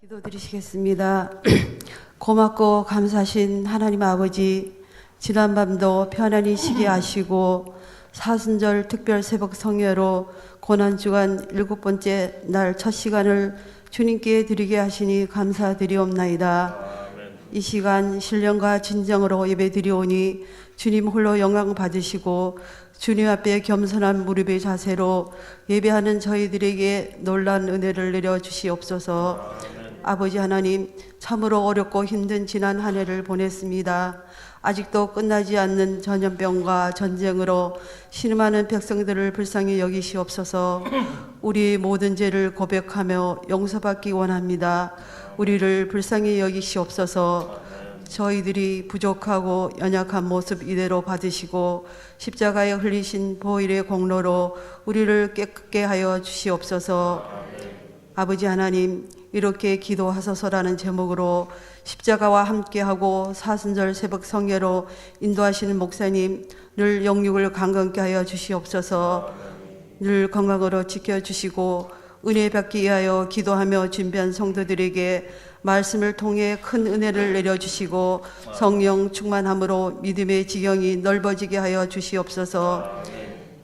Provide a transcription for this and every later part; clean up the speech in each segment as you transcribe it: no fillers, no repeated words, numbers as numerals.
기도드리시겠습니다. 고맙고 감사하신 하나님 아버지, 지난밤도 편안히 쉬게 하시고 사순절 특별 새벽 성회로 고난주간 7번째 날 첫 시간을 주님께 드리게 하시니 감사드리옵나이다. 이 시간 신령과 진정으로 예배드리오니 주님 홀로 영광 받으시고 주님 앞에 겸손한 무릎의 자세로 예배하는 저희들에게 놀란 은혜를 내려주시옵소서. 아버지 하나님, 참으로 어렵고 힘든 지난 한 해를 보냈습니다. 아직도 끝나지 않는 전염병과 전쟁으로 신음하는 백성들을 불쌍히 여기시옵소서. 우리 모든 죄를 고백하며 용서받기 원합니다. 우리를 불쌍히 여기시옵소서. 저희들이 부족하고 연약한 모습 이대로 받으시고 십자가에 흘리신 보혈의 공로로 우리를 깨끗게 하여 주시옵소서. 아버지 하나님, 이렇게 기도하소서라는 제목으로 십자가와 함께하고 사순절 새벽 성회로 인도하시는 목사님, 늘 영육을 강건케 하여 주시옵소서. 늘 건강으로 지켜주시고 은혜 받기 위하여 기도하며 준비한 성도들에게 말씀을 통해 큰 은혜를 내려주시고 성령 충만함으로 믿음의 지경이 넓어지게 하여 주시옵소서.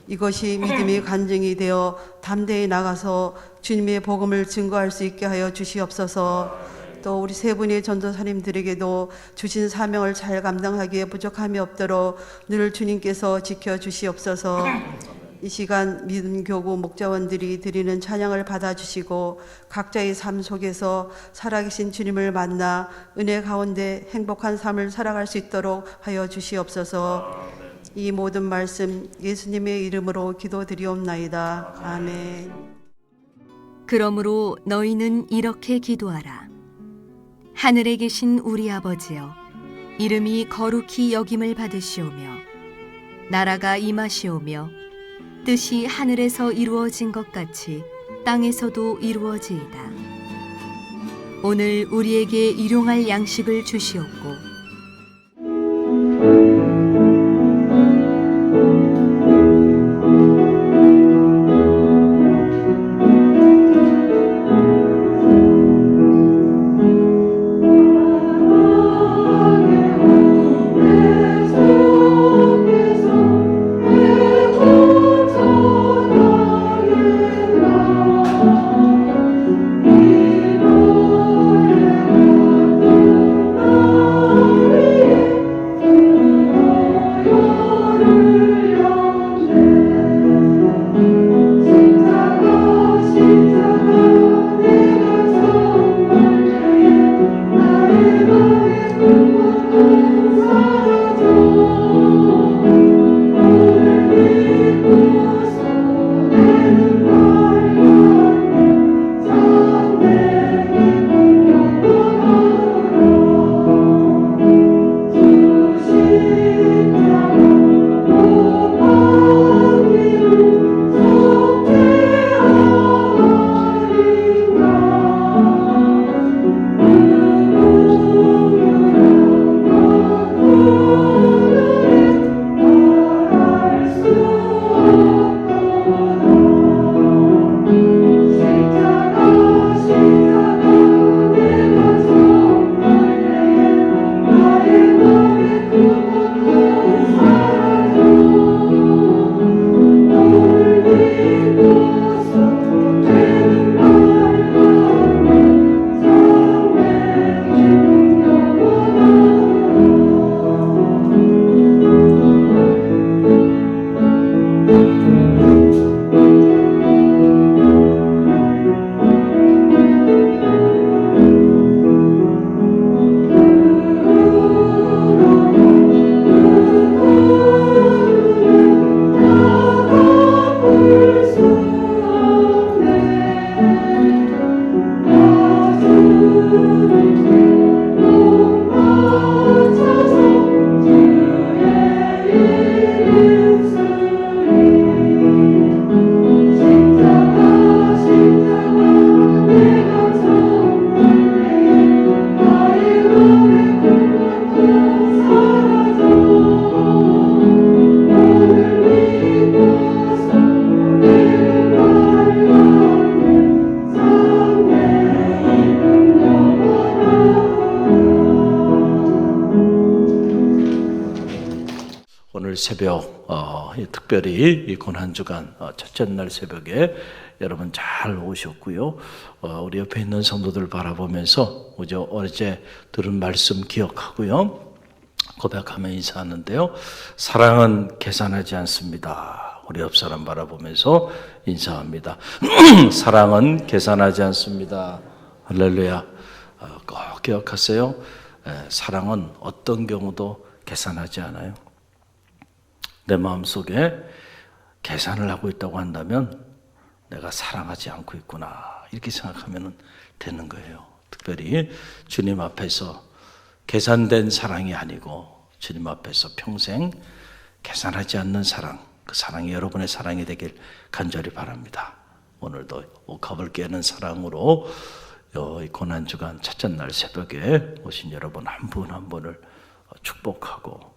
이것이 믿음의 간증이 되어 담대히 나가서 주님의 복음을 증거할 수 있게 하여 주시옵소서. 또 우리 세 분의 전도사님들에게도 주신 사명을 잘 감당하기에 부족함이 없도록 늘 주님께서 지켜주시옵소서. 이 시간 믿음교구 목자원들이 드리는 찬양을 받아주시고 각자의 삶 속에서 살아계신 주님을 만나 은혜 가운데 행복한 삶을 살아갈 수 있도록 하여 주시옵소서. 이 모든 말씀 예수님의 이름으로 기도드리옵나이다. 아멘. 그러므로 너희는 이렇게 기도하라. 하늘에 계신 우리 아버지여, 이름이 거룩히 여김을 받으시오며 나라가 임하시오며 뜻이 하늘에서 이루어진 것 같이 땅에서도 이루어지이다. 오늘 우리에게 일용할 양식을 주시옵고 새벽, 특별히 이 고난주간 첫째 날 새벽에 여러분 잘 오셨고요. 우리 옆에 있는 성도들 바라보면서 어제 들은 말씀 기억하고요. 고백하며 인사하는데요. 사랑은 계산하지 않습니다. 우리 옆 사람 바라보면서 인사합니다. 사랑은 계산하지 않습니다. 할렐루야. 꼭 기억하세요. 사랑은 어떤 경우도 계산하지 않아요. 내 마음속에 계산을 하고 있다고 한다면 내가 사랑하지 않고 있구나 이렇게 생각하면 되는 거예요. 특별히 주님 앞에서 계산된 사랑이 아니고 주님 앞에서 평생 계산하지 않는 사랑, 그 사랑이 여러분의 사랑이 되길 간절히 바랍니다. 오늘도 옥합을 깨는 사랑으로 이 고난주간 첫째 날 새벽에 오신 여러분 한 분 한 분을 축복하고,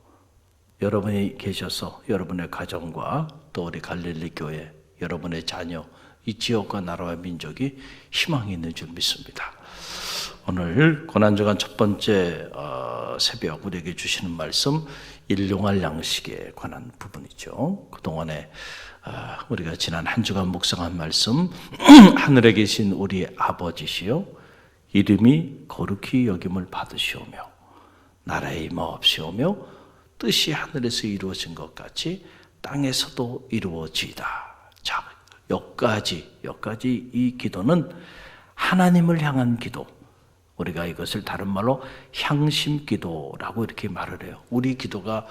여러분이 계셔서 여러분의 가정과 또 우리 갈릴리 교회, 여러분의 자녀, 이 지역과 나라와 민족이 희망이 있는 줄 믿습니다. 오늘 고난주간 첫 번째 새벽 우리에게 주시는 말씀, 일용할 양식에 관한 부분이죠. 그동안에 우리가 지난 한 주간 묵상한 말씀, 하늘에 계신 우리 아버지시여 이름이 거룩히 여김을 받으시오며 나라에 임하옵시오며 뜻이 하늘에서 이루어진 것 같이 땅에서도 이루어지이다. 자, 여기까지 이 기도는 하나님을 향한 기도, 우리가 이것을 다른 말로 향심 기도라고 이렇게 말을 해요. 우리 기도가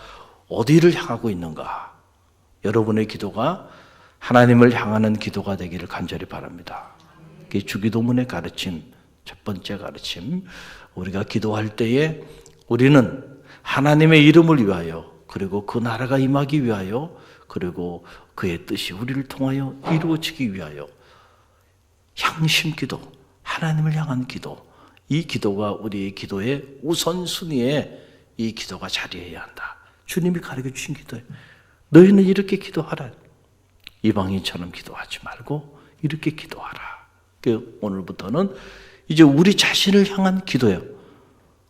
어디를 향하고 있는가? 여러분의 기도가 하나님을 향하는 기도가 되기를 간절히 바랍니다. 그게 주기도문의 가르침, 첫 번째 가르침. 우리가 기도할 때에 우리는 하나님의 이름을 위하여, 그리고 그 나라가 임하기 위하여, 그리고 그의 뜻이 우리를 통하여 이루어지기 위하여 향심 기도, 하나님을 향한 기도, 이 기도가 우리의 기도의 우선순위에 이 기도가 자리해야 한다. 주님이 가르쳐 주신 기도예요. 너희는 이렇게 기도하라. 이방인처럼 기도하지 말고 이렇게 기도하라. 오늘부터는 이제 우리 자신을 향한 기도예요.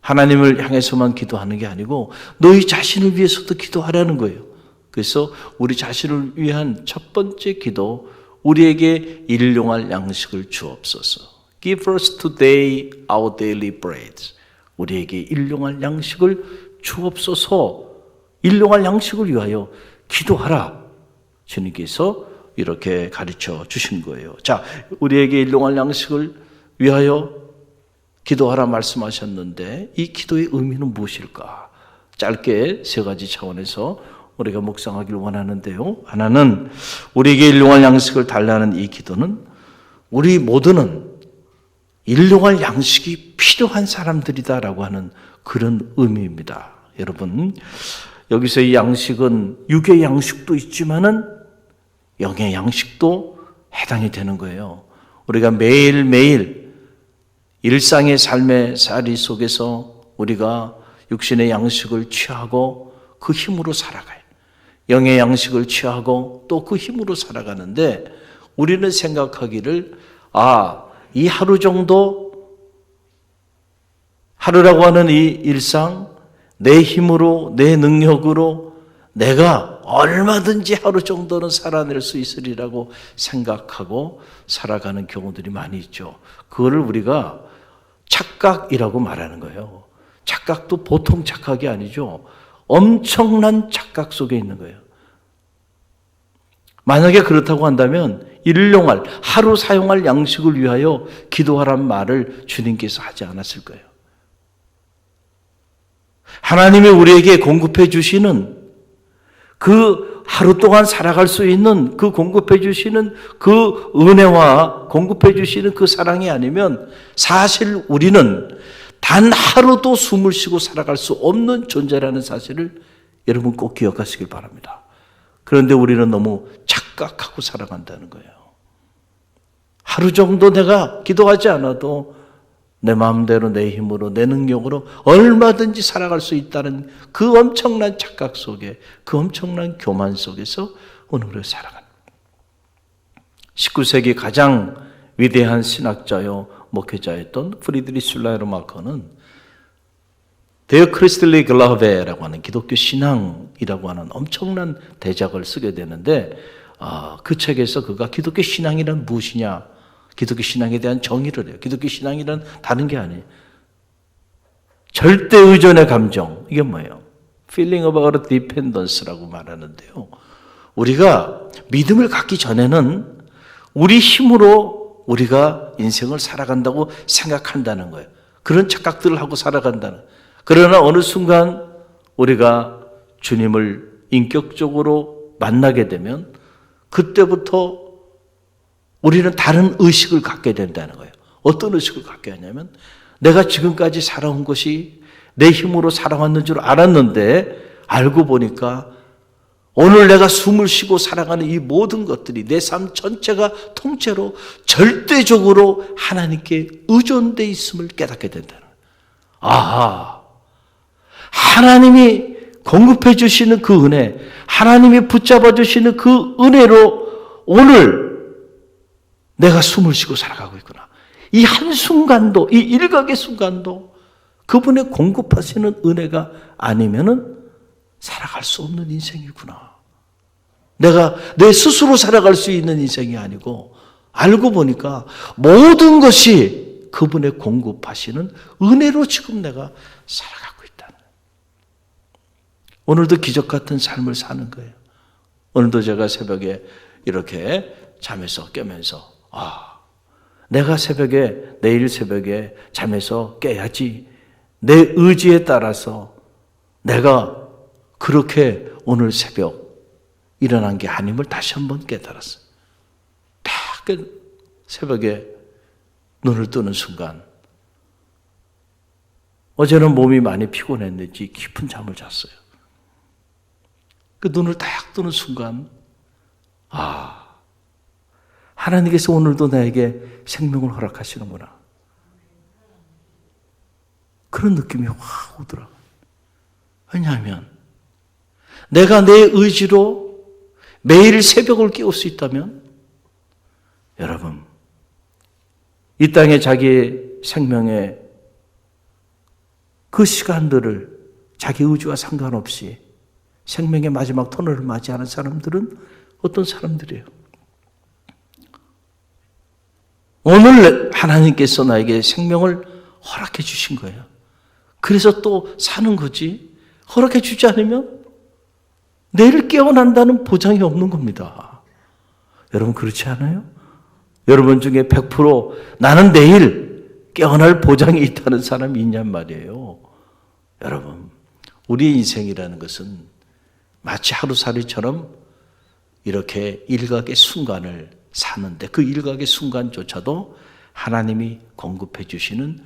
하나님을 향해서만 기도하는 게 아니고 너희 자신을 위해서도 기도하라는 거예요. 그래서 우리 자신을 위한 첫 번째 기도, 우리에게 일용할 양식을 주옵소서. Give us today our daily bread. 우리에게 일용할 양식을 주옵소서. 일용할 양식을 위하여 기도하라. 주님께서 이렇게 가르쳐 주신 거예요. 자, 우리에게 일용할 양식을 위하여 기도하라 말씀하셨는데 이 기도의 의미는 무엇일까? 짧게 세 가지 차원에서 우리가 묵상하길 원하는데요. 하나는 우리에게 일용할 양식을 달라는 이 기도는 우리 모두는 일용할 양식이 필요한 사람들이다라고 하는 그런 의미입니다. 여러분, 여기서 이 양식은 육의 양식도 있지만은 영의 양식도 해당이 되는 거예요. 우리가 매일매일 일상의 삶의 살이 속에서 우리가 육신의 양식을 취하고 그 힘으로 살아가요. 영의 양식을 취하고 또 그 힘으로 살아가는데 우리는 생각하기를 이 하루 정도, 하루라고 하는 이 일상, 내 힘으로, 내 능력으로 내가 얼마든지 하루 정도는 살아낼 수 있으리라고 생각하고 살아가는 경우들이 많이 있죠. 그거를 우리가 착각이라고 말하는 거예요. 착각도 보통 착각이 아니죠. 엄청난 착각 속에 있는 거예요. 만약에 그렇다고 한다면 일용할, 하루 사용할 양식을 위하여 기도하란 말을 주님께서 하지 않았을 거예요. 하나님이 우리에게 공급해 주시는 그 하루 동안 살아갈 수 있는 그 공급해 주시는 그 은혜와 공급해 주시는 그 사랑이 아니면 사실 우리는 단 하루도 숨을 쉬고 살아갈 수 없는 존재라는 사실을 여러분 꼭 기억하시길 바랍니다. 그런데 우리는 너무 착각하고 살아간다는 거예요. 하루 정도 내가 기도하지 않아도 내 마음대로, 내 힘으로, 내 능력으로 얼마든지 살아갈 수 있다는 그 엄청난 착각 속에, 그 엄청난 교만 속에서 오늘을 살아간다. 19세기 가장 위대한 신학자요 목회자였던 프리드리히 슐라이르마커는 데어 크리스틸리 글라베라고 하는 기독교 신앙이라고 하는 엄청난 대작을 쓰게 되는데 그 책에서 그가 기독교 신앙이란 무엇이냐, 기독교 신앙에 대한 정의를 해요. 기독교 신앙이란 다른 게 아니에요. 절대 의존의 감정, 이게 뭐예요? Feeling about dependence라고 말하는데요. 우리가 믿음을 갖기 전에는 우리 힘으로 우리가 인생을 살아간다고 생각한다는 거예요. 그런 착각들을 하고 살아간다는. 그러나 어느 순간 우리가 주님을 인격적으로 만나게 되면 그때부터 우리는 다른 의식을 갖게 된다는 거예요. 어떤 의식을 갖게 하냐면 내가 지금까지 살아온 것이 내 힘으로 살아왔는 줄 알았는데 알고 보니까 오늘 내가 숨을 쉬고 살아가는 이 모든 것들이 내 삶 전체가 통째로 절대적으로 하나님께 의존되어 있음을 깨닫게 된다는 거예요. 아하, 하나님이 공급해 주시는 그 은혜, 하나님이 붙잡아 주시는 그 은혜로 오늘 내가 숨을 쉬고 살아가고 있구나. 이 한순간도, 이 일각의 순간도 그분의 공급하시는 은혜가 아니면은 살아갈 수 없는 인생이구나. 내가 내 스스로 살아갈 수 있는 인생이 아니고 알고 보니까 모든 것이 그분의 공급하시는 은혜로 지금 내가 살아가고 있다는. 오늘도 기적 같은 삶을 사는 거예요. 오늘도 제가 새벽에 이렇게 잠에서 깨면서 내가 내일 새벽에 잠에서 깨야지. 내 의지에 따라서 내가 그렇게 오늘 새벽 일어난 게 아님을 다시 한번 깨달았어요. 딱 새벽에 눈을 뜨는 순간 어제는 몸이 많이 피곤했는지 깊은 잠을 잤어요. 그 눈을 딱 뜨는 순간 하나님께서 오늘도 나에게 생명을 허락하시는구나. 그런 느낌이 확 오더라고요. 왜냐하면 내가 내 의지로 매일 새벽을 깨울 수 있다면 여러분 이 땅에 자기의 생명의 그 시간들을 자기 의지와 상관없이 생명의 마지막 터널을 맞이하는 사람들은 어떤 사람들이에요? 오늘 하나님께서 나에게 생명을 허락해 주신 거예요. 그래서 또 사는 거지. 허락해 주지 않으면 내일 깨어난다는 보장이 없는 겁니다. 여러분 그렇지 않아요? 여러분 중에 100% 나는 내일 깨어날 보장이 있다는 사람이 있냔 말이에요. 여러분 우리 인생이라는 것은 마치 하루살이처럼 이렇게 일각의 순간을 사는데 그 일각의 순간조차도 하나님이 공급해 주시는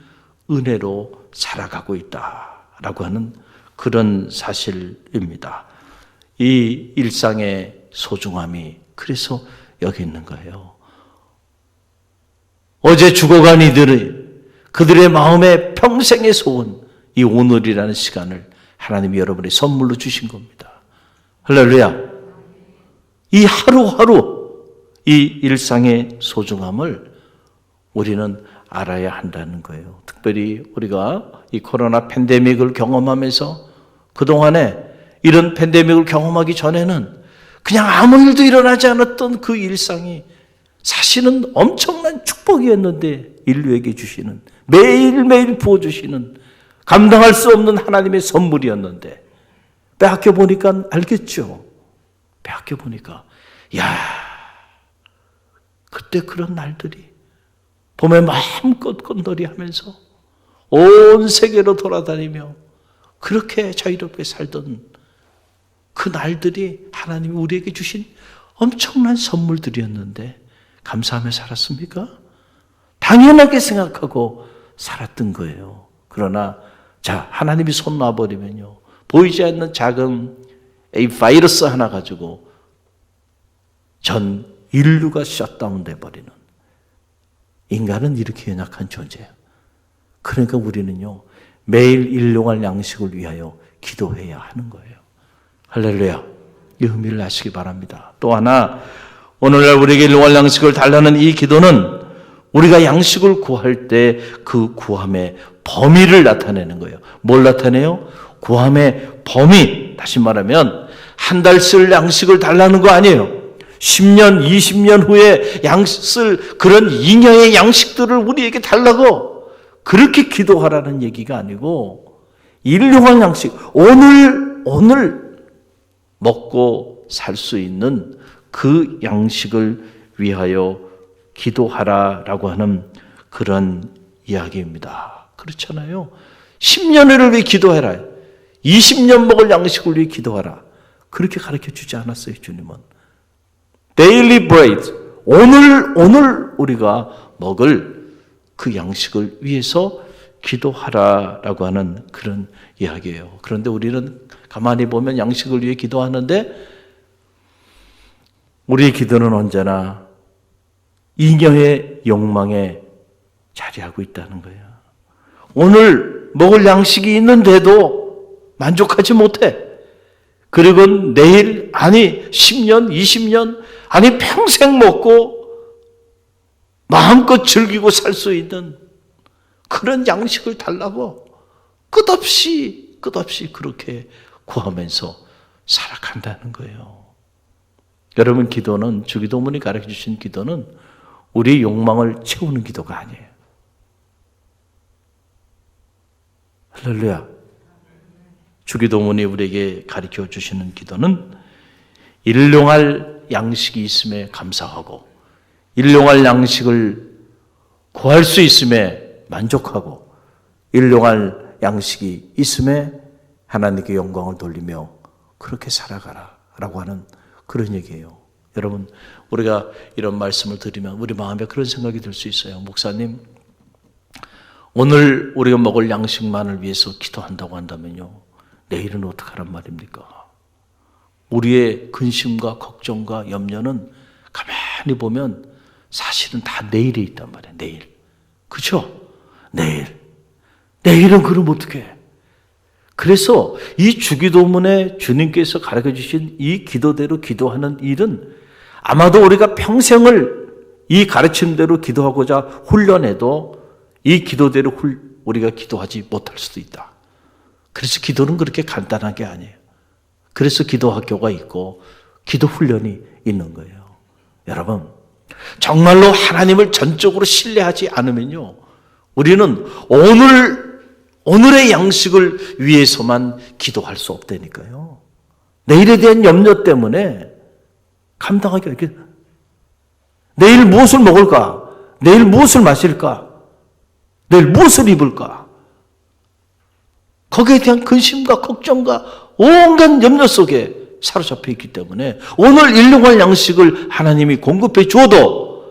은혜로 살아가고 있다라고 하는 그런 사실입니다. 이 일상의 소중함이 그래서 여기 있는 거예요. 어제 죽어간 그들의 마음에 평생의 소원, 이 오늘이라는 시간을 하나님이 여러분의 선물로 주신 겁니다. 할렐루야. 이 하루하루 이 일상의 소중함을 우리는 알아야 한다는 거예요. 특별히 우리가 이 코로나 팬데믹을 경험하면서 그동안에 이런 팬데믹을 경험하기 전에는 그냥 아무 일도 일어나지 않았던 그 일상이 사실은 엄청난 축복이었는데 인류에게 주시는 매일매일 부어주시는 감당할 수 없는 하나님의 선물이었는데 빼앗겨 보니까 알겠죠. 빼앗겨 보니까 그때 그런 날들이 봄에 마음껏 꽃놀이 하면서 온 세계로 돌아다니며 그렇게 자유롭게 살던 그 날들이 하나님이 우리에게 주신 엄청난 선물들이었는데 감사하며 살았습니까? 당연하게 생각하고 살았던 거예요. 그러나 하나님이 손 놔버리면요. 보이지 않는 작은 이 바이러스 하나 가지고 전 인류가 셧다운 돼버리는 인간은 이렇게 연약한 존재예요. 그러니까 우리는요. 매일 일용할 양식을 위하여 기도해야 하는 거예요. 할렐루야. 이 의미를 아시기 바랍니다. 또 하나 오늘날 우리에게 일용할 양식을 달라는 이 기도는 우리가 양식을 구할 때 그 구함의 범위를 나타내는 거예요. 뭘 나타내요? 구함의 범위. 다시 말하면 한 달 쓸 양식을 달라는 거 아니에요. 10년, 20년 후에 쓸 그런 잉여의 양식들을 우리에게 달라고 그렇게 기도하라는 얘기가 아니고 일용할 양식, 오늘 먹고 살 수 있는 그 양식을 위하여 기도하라라고 하는 그런 이야기입니다. 그렇잖아요. 10년을 위해 기도해라. 20년 먹을 양식을 위해 기도하라. 그렇게 가르쳐 주지 않았어요, 주님은. Daily bread. 오늘 우리가 먹을 그 양식을 위해서 기도하라라고 하는 그런 이야기예요. 그런데 우리는 가만히 보면 양식을 위해 기도하는데 우리의 기도는 언제나 잉여의 욕망에 자리하고 있다는 거예요. 오늘 먹을 양식이 있는데도 만족하지 못해. 그리고 내일, 아니 10년, 20년, 아니 평생 먹고 마음껏 즐기고 살 수 있는 그런 양식을 달라고 끝없이 그렇게 구하면서 살아간다는 거예요. 여러분, 기도는, 주기도문이 가르쳐 주신 기도는 우리의 욕망을 채우는 기도가 아니에요. 할렐루야. 주기도문이 우리에게 가르쳐 주시는 기도는 일용할 양식이 있음에 감사하고 일용할 양식을 구할 수 있음에 만족하고 일용할 양식이 있음에 하나님께 영광을 돌리며 그렇게 살아가라 라고 하는 그런 얘기예요. 여러분, 우리가 이런 말씀을 드리면 우리 마음에 그런 생각이 들 수 있어요. 목사님, 오늘 우리가 먹을 양식만을 위해서 기도한다고 한다면요, 내일은 어떡하란 말입니까? 우리의 근심과 걱정과 염려는 가만히 보면 사실은 다 내일에 있단 말이에요. 내일. 그렇죠? 내일은 그럼 어떡해? 그래서 이 주기도문에 주님께서 가르쳐 주신 이 기도대로 기도하는 일은 아마도 우리가 평생을 이 가르침대로 기도하고자 훈련해도 이 기도대로 우리가 기도하지 못할 수도 있다. 그래서 기도는 그렇게 간단한 게 아니에요. 그래서 기도 학교가 있고 기도 훈련이 있는 거예요. 여러분, 정말로 하나님을 전적으로 신뢰하지 않으면요, 우리는 오늘의 양식을 위해서만 기도할 수 없다니까요. 내일에 대한 염려 때문에 감당하기 어렵게, 내일 무엇을 먹을까? 내일 무엇을 마실까? 내일 무엇을 입을까? 거기에 대한 근심과 걱정과 온갖 염려 속에 사로잡혀 있기 때문에 오늘 일용할 양식을 하나님이 공급해 줘도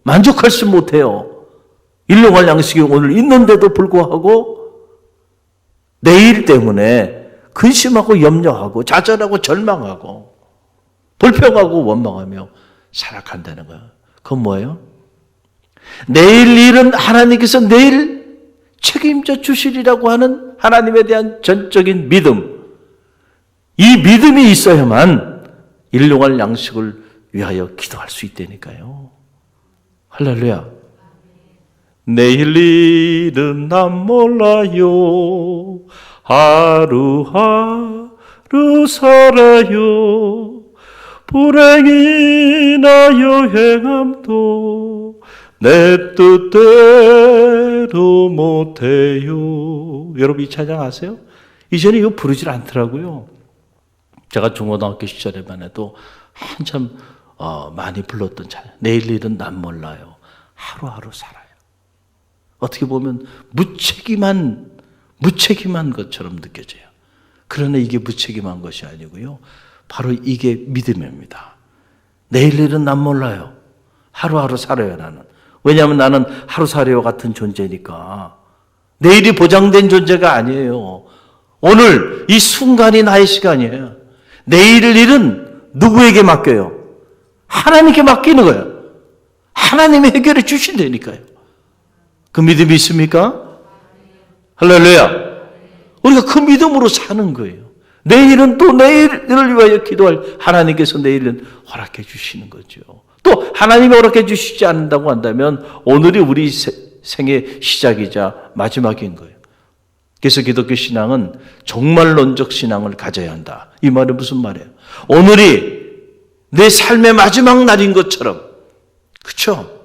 만족할 수 못해요. 일용할 양식이 오늘 있는데도 불구하고 내일 때문에 근심하고 염려하고 좌절하고 절망하고 불평하고 원망하며 살아간다는 거예요. 그건 뭐예요? 내일 일은 하나님께서 내일 책임져 주시리라고 하는 하나님에 대한 전적인 믿음, 이 믿음이 있어야만 일용할 양식을 위하여 기도할 수 있다니까요. 할렐루야. 내일 일은 난 몰라요. 하루하루 살아요. 불행이나 여행함도 내 뜻대로 못해요. 여러분, 이 찬양 아세요? 이전에 이거 부르질 않더라고요. 제가 중고등학교 시절에만 해도 한참 많이 불렀던 찬양. 내일 일은 난 몰라요. 하루하루 살아요. 어떻게 보면 무책임한 것처럼 느껴져요. 그러나 이게 무책임한 것이 아니고요, 바로 이게 믿음입니다. 내일 일은 난 몰라요. 하루하루 살아요, 나는. 왜냐하면 나는 하루살이와 같은 존재니까. 내일이 보장된 존재가 아니에요. 오늘 이 순간이 나의 시간이에요. 내일 일은 누구에게 맡겨요? 하나님께 맡기는 거예요. 하나님이 해결해 주신다니까요. 그 믿음이 있습니까? 할렐루야. 우리가 그 믿음으로 사는 거예요. 내일은 또 내일을 위하여 기도할 하나님께서 내일은 허락해 주시는 거죠. 또 하나님이 허락해 주시지 않는다고 한다면 오늘이 우리 생의 시작이자 마지막인 거예요. 그래서 기독교 신앙은 종말론적 신앙을 가져야 한다. 이 말은 무슨 말이에요? 오늘이 내 삶의 마지막 날인 것처럼, 그렇죠?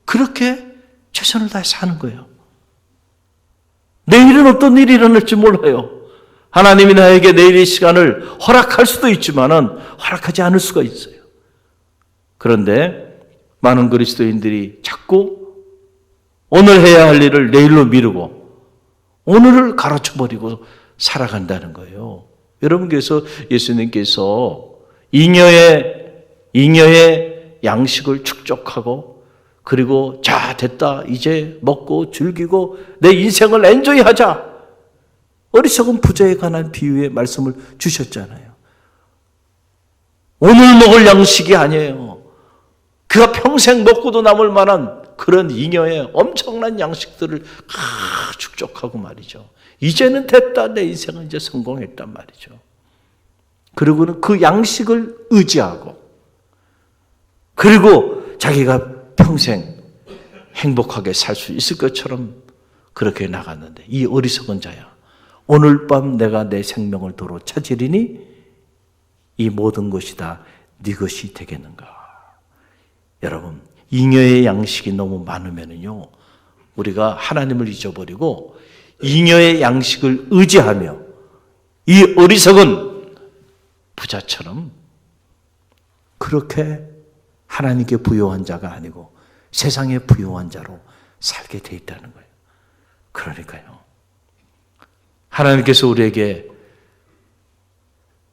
그렇게 최선을 다해 사는 거예요. 내일은 어떤 일이 일어날지 몰라요. 하나님이 나에게 내일의 시간을 허락할 수도 있지만은 허락하지 않을 수가 있어요. 그런데 많은 그리스도인들이 자꾸 오늘 해야 할 일을 내일로 미루고 오늘을 가로쳐버리고 살아간다는 거예요. 여러분께서 예수님께서 잉여의 양식을 축적하고 그리고 자 됐다 이제 먹고 즐기고 내 인생을 엔조이하자, 어리석은 부자에 관한 비유의 말씀을 주셨잖아요. 오늘 먹을 양식이 아니에요. 그가 평생 먹고도 남을 만한 그런 잉여의 엄청난 양식들을 축적하고 말이죠. 이제는 됐다, 내 인생은 이제 성공했단 말이죠. 그리고는 그 양식을 의지하고 그리고 자기가 평생 행복하게 살 수 있을 것처럼 그렇게 나갔는데, 이 어리석은 자야, 오늘 밤 내가 내 생명을 도로 찾으리니 이 모든 것이 다 네 것이 되겠는가. 여러분, 잉여의 양식이 너무 많으면요, 우리가 하나님을 잊어버리고 잉여의 양식을 의지하며 이 어리석은 부자처럼 그렇게 하나님께 부요한 자가 아니고 세상에 부요한 자로 살게 돼 있다는 거예요. 그러니까요, 하나님께서 우리에게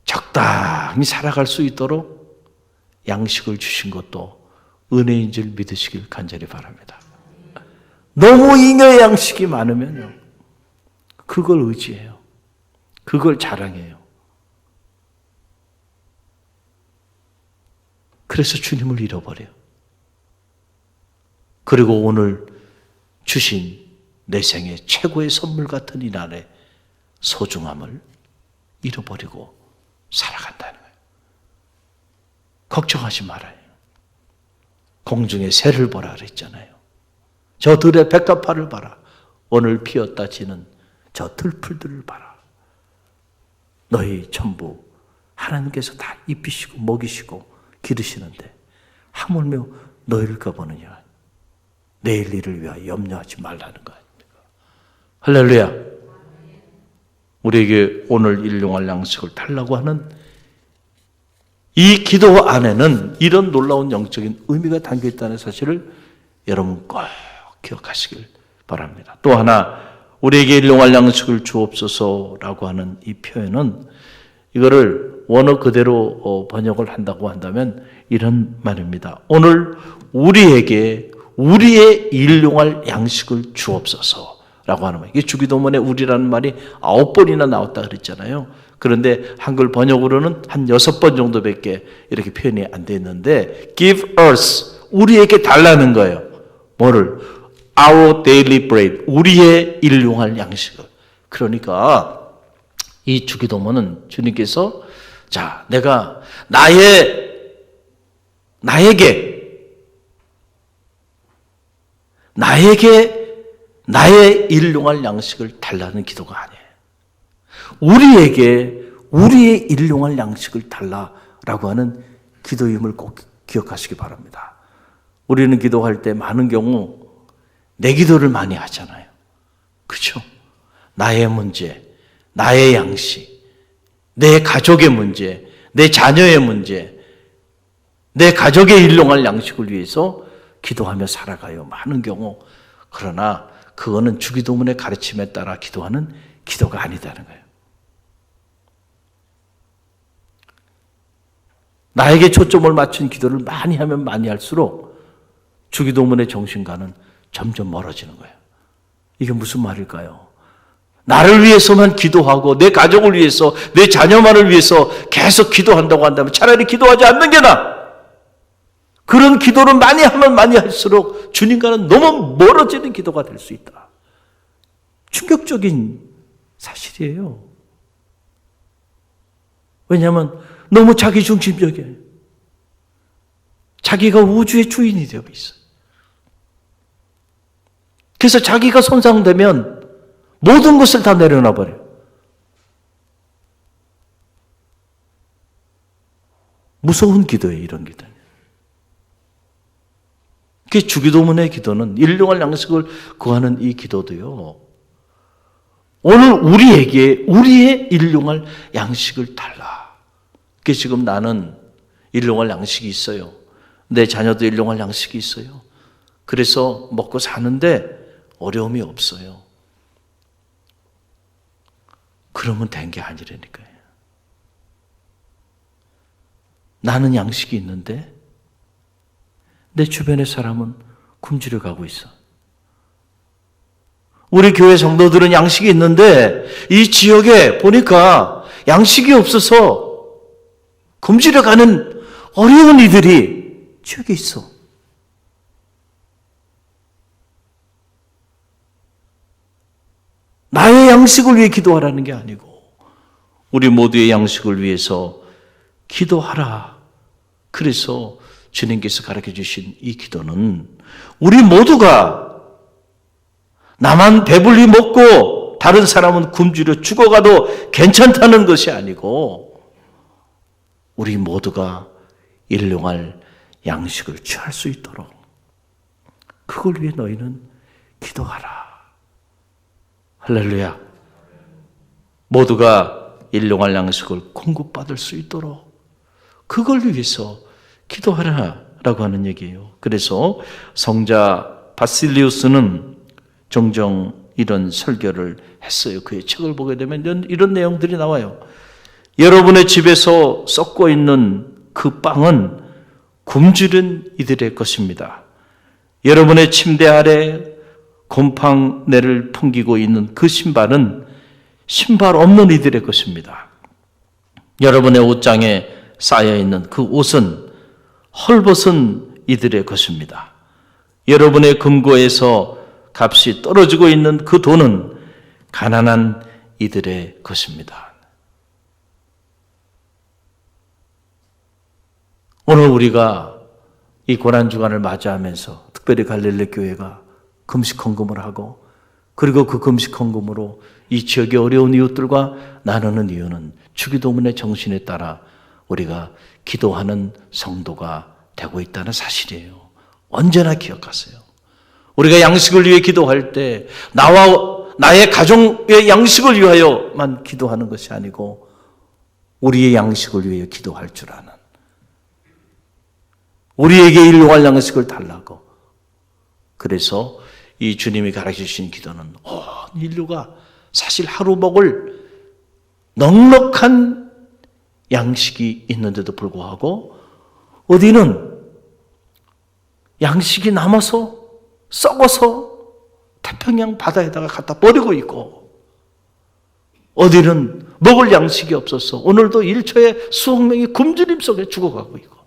적당히 살아갈 수 있도록 양식을 주신 것도 은혜인 줄 믿으시길 간절히 바랍니다. 너무 잉여의 양식이 많으면요, 그걸 의지해요. 그걸 자랑해요. 그래서 주님을 잃어버려요. 그리고 오늘 주신 내 생의 최고의 선물 같은 이 날의 소중함을 잃어버리고 살아간다는 거예요. 걱정하지 말아요. 공중의 새를 보라 그랬잖아요. 저 들의 백합화를 봐라. 오늘 피었다 지는 저 들풀들을 봐라. 너희 전부 하나님께서 다 입히시고 먹이시고 기르시는데 하물며 너희를 까보느냐. 내일 일을 위하여 염려하지 말라는 거 아닙니까? 할렐루야. 우리에게 오늘 일용할 양식을 달라고 하는 이 기도 안에는 이런 놀라운 영적인 의미가 담겨 있다는 사실을 여러분 꼭 기억하시길 바랍니다. 또 하나, 우리에게 일용할 양식을 주옵소서라고 하는 이 표현은, 이거를 원어 그대로 번역을 한다고 한다면 이런 말입니다. 오늘 우리에게 우리의 일용할 양식을 주옵소서라고 하는 말. 이게 주기도문에 우리라는 말이 9번이나 나왔다 그랬잖아요. 그런데 한글 번역으로는 한 6번 정도밖에 이렇게 표현이 안 돼 있는데, give us, 우리에게 달라는 거예요. 뭐를? our daily bread, 우리의 일용할 양식을. 그러니까 이 주기도문은 주님께서, 자, 내가 나에게 나의 일용할 양식을 달라는 기도가 아니에요. 우리에게 우리의 일용할 양식을 달라라고 하는 기도임을 꼭 기억하시기 바랍니다. 우리는 기도할 때 많은 경우 내 기도를 많이 하잖아요. 그렇죠? 나의 문제, 나의 양식, 내 가족의 문제, 내 자녀의 문제, 내 가족의 일용할 양식을 위해서 기도하며 살아가요. 많은 경우. 그러나 그거는 주기도문의 가르침에 따라 기도하는 기도가 아니다는 거예요. 나에게 초점을 맞춘 기도를 많이 하면 많이 할수록 주기도문의 정신과는 점점 멀어지는 거예요. 이게 무슨 말일까요? 나를 위해서만 기도하고 내 가족을 위해서, 내 자녀만을 위해서 계속 기도한다고 한다면 차라리 기도하지 않는 게 나아. 그런 기도를 많이 하면 많이 할수록 주님과는 너무 멀어지는 기도가 될 수 있다. 충격적인 사실이에요. 왜냐하면 너무 자기중심적이에요. 자기가 우주의 주인이 되어 있어요. 그래서 자기가 손상되면 모든 것을 다 내려놔 버려요. 무서운 기도예요, 이런 기도는. 그 주기도문의 기도는 일용할 양식을 구하는 이 기도도요, 오늘 우리에게 우리의 일용할 양식을 달라. 그 지금 나는 일용할 양식이 있어요. 내 자녀도 일용할 양식이 있어요. 그래서 먹고 사는데 어려움이 없어요. 그러면 된 게 아니라니까요. 나는 양식이 있는데 내 주변의 사람은 굶주려 가고 있어. 우리 교회 성도들은 양식이 있는데 이 지역에 보니까 양식이 없어서 굶주려 가는 어려운 이들이 지역에 있어. 나의 양식을 위해 기도하라는 게 아니고 우리 모두의 양식을 위해서 기도하라. 그래서 주님께서 가르쳐 주신 이 기도는 우리 모두가 나만 배불리 먹고 다른 사람은 굶주려 죽어가도 괜찮다는 것이 아니고 우리 모두가 일용할 양식을 취할 수 있도록 그걸 위해 너희는 기도하라. 할렐루야. 모두가 일용할 양식을 공급받을 수 있도록 그걸 위해서 기도하라라고 하는 얘기예요. 그래서 성자 바실리우스는 종종 이런 설교를 했어요. 그의 책을 보게 되면 이런 내용들이 나와요. 여러분의 집에서 썩고 있는 그 빵은 굶주린 이들의 것입니다. 여러분의 침대 아래 곰팡내를 풍기고 있는 그 신발은 신발 없는 이들의 것입니다. 여러분의 옷장에 쌓여있는 그 옷은 헐벗은 이들의 것입니다. 여러분의 금고에서 값이 떨어지고 있는 그 돈은 가난한 이들의 것입니다. 오늘 우리가 이 고난주간을 맞이하면서 특별히 갈릴리 교회가 금식 헌금을 하고 그리고 그 금식 헌금으로 이 지역의 어려운 이웃들과 나누는 이유는 주기도문의 정신에 따라 우리가 기도하는 성도가 되고 있다는 사실이에요. 언제나 기억하세요. 우리가 양식을 위해 기도할 때 나와 나의 가정의 양식을 위하여만 기도하는 것이 아니고 우리의 양식을 위해 기도할 줄 아는, 우리에게 일용할 양식을 달라고. 그래서 이 주님이 가르치신 기도는 온 인류가 사실 하루 먹을 넉넉한 양식이 있는데도 불구하고 어디는 양식이 남아서 썩어서 태평양 바다에다가 갖다 버리고 있고 어디는 먹을 양식이 없어서 오늘도 일초에 수억 명이 굶주림 속에 죽어가고 있고.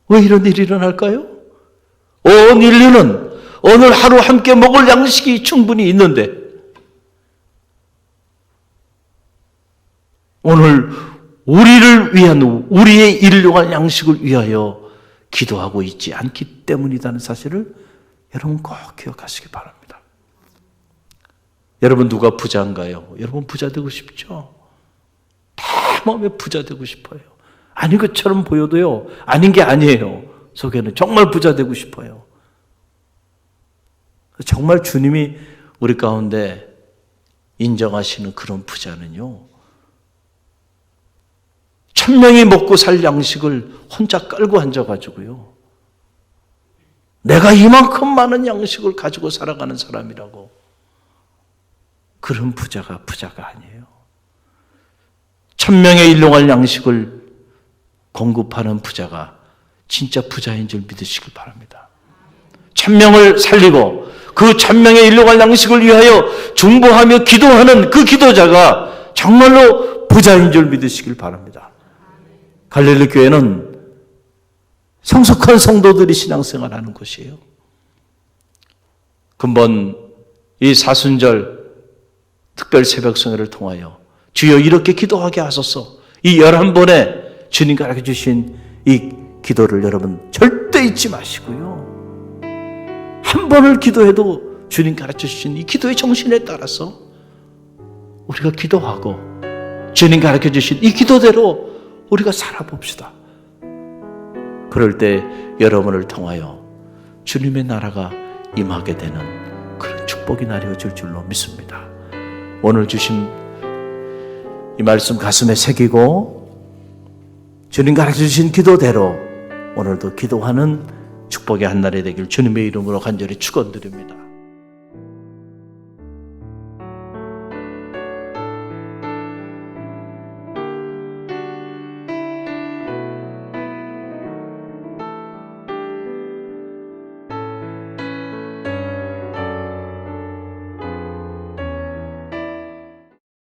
왜 이런 일이 일어날까요? 온 인류는 오늘 하루 함께 먹을 양식이 충분히 있는데 오늘 우리를 위한 우리의 일용할 양식을 위하여 기도하고 있지 않기 때문이라는 사실을 여러분 꼭 기억하시기 바랍니다. 여러분 누가 부자인가요? 여러분 부자 되고 싶죠? 다 마음에 부자 되고 싶어요. 아닌 것처럼 보여도요, 아닌 게 아니에요. 속에는 정말 부자 되고 싶어요. 정말 주님이 우리 가운데 인정하시는 그런 부자는요, 1000명이 먹고 살 양식을 혼자 깔고 앉아가지고요, 내가 이만큼 많은 양식을 가지고 살아가는 사람이라고. 그런 부자가 아니에요. 1000명의 일용할 양식을 공급하는 부자가 진짜 부자인 줄 믿으시길 바랍니다. 1000명을 살리고 그 1000명의 일용할 양식을 위하여 중보하며 기도하는 그 기도자가 정말로 부자인 줄 믿으시길 바랍니다. 갈릴리 교회는 성숙한 성도들이 신앙생활하는 곳이에요. 근본 이 사순절 특별 새벽성회를 통하여 주여 이렇게 기도하게 하소서, 이 11번에 주님 가르쳐 주신 이 기도를 여러분 절대 잊지 마시고요. 한 번을 기도해도 주님 가르쳐 주신 이 기도의 정신에 따라서 우리가 기도하고 주님 가르쳐 주신 이 기도대로 우리가 살아봅시다. 그럴 때 여러분을 통하여 주님의 나라가 임하게 되는 그런 축복이 나뉘어질 줄로 믿습니다. 오늘 주신 이 말씀 가슴에 새기고 주님 가르쳐 주신 기도대로 오늘도 기도하는 축복의 한 날이 되길 주님의 이름으로 간절히 축원드립니다.